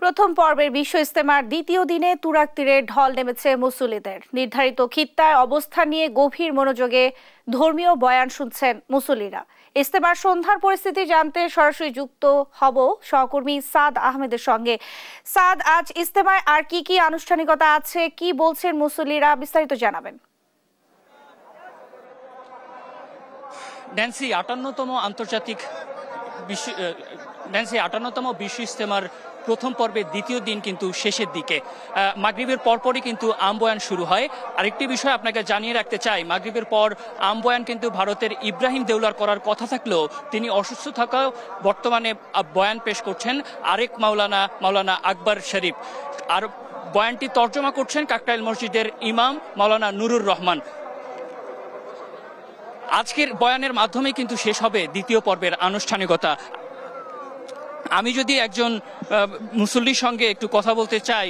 প্রথম পর্বের বিশ্ব ইজতেমার দ্বিতীয় দিনে তুরাগ তীরে ঢল নেমেছে মুসল্লিদের। নির্ধারিত খিত্তায় অবস্থান নিয়ে গভীর মনোযোগে ধর্মীয় বয়ান শুনছেন মুসল্লিরা। ইজতেমার সন্ধ্যার পরিস্থিতি জানতে সরাসরি যুক্ত হব সহকর্মী সাদ আহমেদের সঙ্গে। সাদ, আজ ইজতেমায় আর কি কি আনুষ্ঠানিকতা আছে, কি বলছেন মুসল্লিরা, বিস্তারিত জানাবেন। ন্যান্সি, 58তম বিশ্ব ইজতেমার প্রথম পর্বের দ্বিতীয় দিন কিন্তু শেষের দিকে। মাগরিবের পরপরই কিন্তু আমবয়ান শুরু হয়। আরেকটি বিষয় আপনাকে জানিয়ে রাখতে চাই, মাগরিবের পর আমবয়ান কিন্তু ভারতের ইব্রাহিম দেউলার করার কথা থাকলেও তিনি অসুস্থ থাকাও বর্তমানে বয়ান পেশ করছেন আরেক মাওলানা আকবর শরীফ। আর বয়ানটি তর্জমা করছেন কাকরাইল মসজিদের ইমাম মাওলানা নুরুর রহমান। আজকের বয়ানের মাধ্যমে কিন্তু শেষ হবে দ্বিতীয় পর্বের আনুষ্ঠানিকতা। আমি যদি একজন মুসল্লির সঙ্গে একটু কথা বলতে চাই,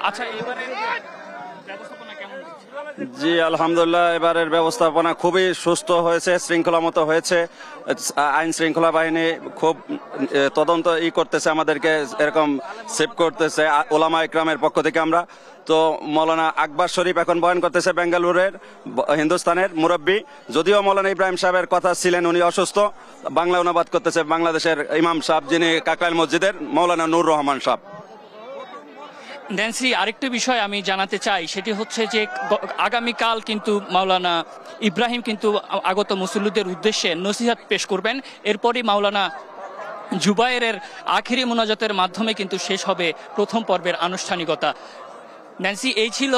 আচ্ছা, এবারে ব্যবস্থাপনা কেমন? জি আলহামদুলিল্লাহ, এবারের ব্যবস্থাপনা খুবই সুস্থ হয়েছে, শৃঙ্খলা মতো হয়েছে। আইন শৃঙ্খলা বাহিনী খুব তদন্ত করতেছে, আমাদেরকে এরকম সেভ করতেছে ওলামা ইকরামের পক্ষ থেকে। আমরা তো মৌলানা আকবর শরীফ এখন বয়ান করতেছে, বেঙ্গালুরের হিন্দুস্তানের মুরব্বী। যদিও মৌলানা ইব্রাহিম সাহেবের কথা ছিলেন, উনি অসুস্থ, বাংলা অনুবাদ করতেছে বাংলাদেশের ইমাম সাহেব, যিনি কাকরাইল মসজিদের মাওলানা নুর রহমান সাহেব। ন্যান্সি, আরেকটি বিষয় আমি জানাতে চাই, সেটি হচ্ছে যে আগামীকাল কিন্তু মাওলানা ইব্রাহিম কিন্তু আগত মুসল্লিদের উদ্দেশ্যে নসিহত পেশ করবেন। এরপরই মাওলানা জুবায়েরের আখিরি মোনাজাতের মাধ্যমে কিন্তু শেষ হবে প্রথম পর্বের আনুষ্ঠানিকতা। ন্যান্সি, এই ছিল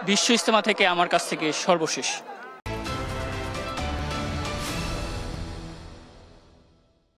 বিশ্ব ইজতেমা থেকে আমার কাছ থেকে সর্বশেষ।